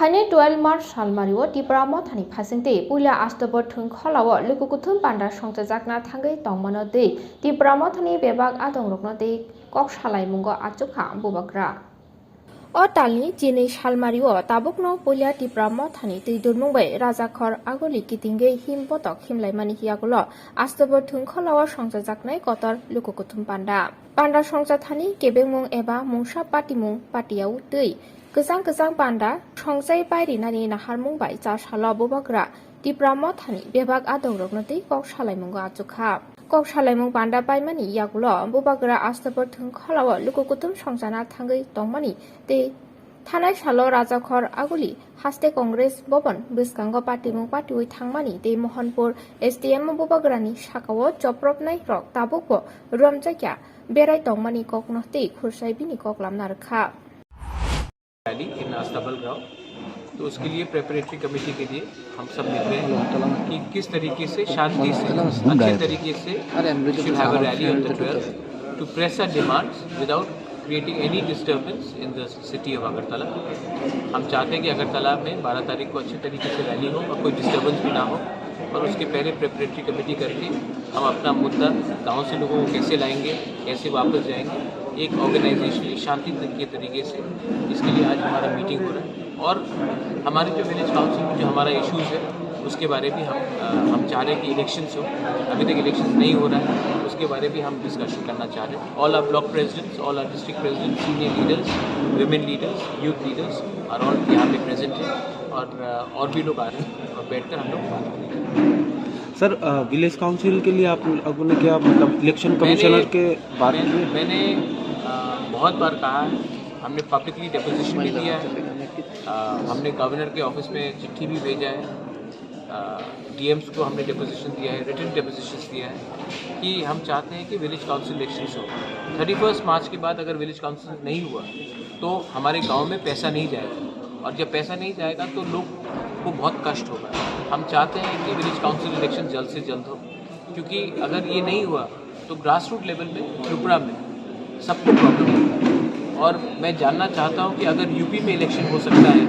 थाने 12 मार्च सालमारिओ तिप्रामो थानी फासिंगते पुइला आस्तबर थुं खलाओ लुकुकुथुम पान्डा संजाजाकना थांगै तंमनो दै तिप्रामो थानी बेबाग आदं रखनो दै कक सालाय मुंगो आचुखा बुबाग्रा O talni chini salmario tabukno pulia tipramo thani tuidurmungbai rajakhor agoli kitingge himpotok himlaimani hiagulo astobor thungkholawa songjajaknai kotor lukukuthum panda songja thani kebengmung eba mungsa patimung patiau tui gejang panda songjai bairinani naharmungbai cha salo bubagra tipramo thani bebag adongrokno tei kok salaimungo achukha kok salaimung panda paimani yagulo bubagra astobor thungkholawa lukukuthum songjana thangai tongmani tei थानाय सालो राजाखर आगुली हास्ते कांग्रेस भवन बिस्कांग पार्टीमुं पार्टीवै थांमानि तै Mohanpur SDM बुबाग्रानि साकाओ जब्रबनाय रक ताबुकबो रमजायख्या बेराय तंमानि ककनो तै खुरसाय बिनि ककलामना रखा rally इन अस्तबल गांव तो उसके लिए प्रेपरेटरी कमेटी के लिए हम सब मिल रहे हैं कि किस तरीके से शांति से अच्छे तरीके से should have a rally on the 12th to press our demands without creating any disturbance in the city of Agartala. हम चाहते हैं कि अगरतला में 12 तारीख को अच्छे तरीके से रैली हो और कोई डिस्टर्बेंस भी ना हो और उसके पहले प्रेपरेटरी कमेटी करके हम अपना मुद्दा गांव से लोगों को कैसे लाएंगे, कैसे वापस जाएंगे, एक ऑर्गेनाइजेशन शांति के तरीके से इसके लिए आज हमारा मीटिंग हो रहा है और हमारे जो विलेज काउंसिल में जो हमारा इश्यूज़ है उसके बारे में हम चाह रहे हैं कि इलेक्शंस हो। अभी तक इलेक्शंस नहीं हो रहा है, उसके बारे में हम डिस्कशन करना चाह रहे हैं। All are block presidents, all are district presidents, senior leaders, women leaders, youth leaders और ऑल यहाँ पे प्रेजेंट हैं और भी लोग आ रहे हैं और बैठकर हम लोग बात करेंगे। सर विलेज काउंसिल के लिए आपने क्या मतलब इलेक्शन कमिश्नर के बारे में मैंने बहुत बार कहा है, हमने पब्लिकली डेपोजिशन भी दिया है, हमने गवर्नर के ऑफिस में चिट्ठी भी भेजा है, डीएम्स को हमने डेपोजिशन दिया है, रिटन डेपोजिशन दिया है कि हम चाहते हैं कि विलेज काउंसिल इलेक्शन हो। 31 मार्च के बाद अगर विलेज काउंसिल नहीं हुआ तो हमारे गांव में पैसा नहीं जाएगा और जब पैसा नहीं जाएगा तो लोग को बहुत कष्ट होगा। हम चाहते हैं कि विलेज काउंसिल इलेक्शन जल्द से जल्द हो, क्योंकि अगर ये नहीं हुआ तो ग्रास रूट लेवल में त्रिपुरा में सबको प्रॉब्लम होगा। और मैं जानना चाहता हूँ कि अगर यूपी में इलेक्शन हो सकता है,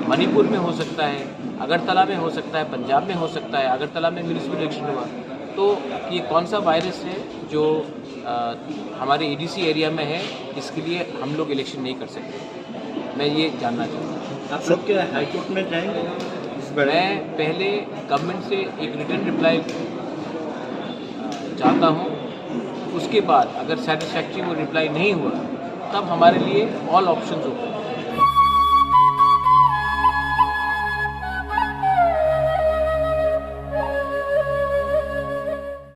मणिपुर में हो सकता है, अगरतला में हो सकता है, पंजाब में हो सकता है, अगरतला में म्यूनिसिपल इलेक्शन हुआ तो ये कौन सा वायरस है जो हमारे एडीसी एरिया में है, इसके लिए हम लोग इलेक्शन नहीं कर सकते। मैं ये जानना चाहता हूँ। आप लोग क्या हाईकोर्ट में जाएंगे? मैं पहले गवर्नमेंट से एक रिटर्न रिप्लाई चाहता हूँ, उसके बाद अगर सेटिस्फैक्ट्री वो रिप्लाई नहीं हुआ तब हमारे लिए ऑल ऑप्शंस ओपन।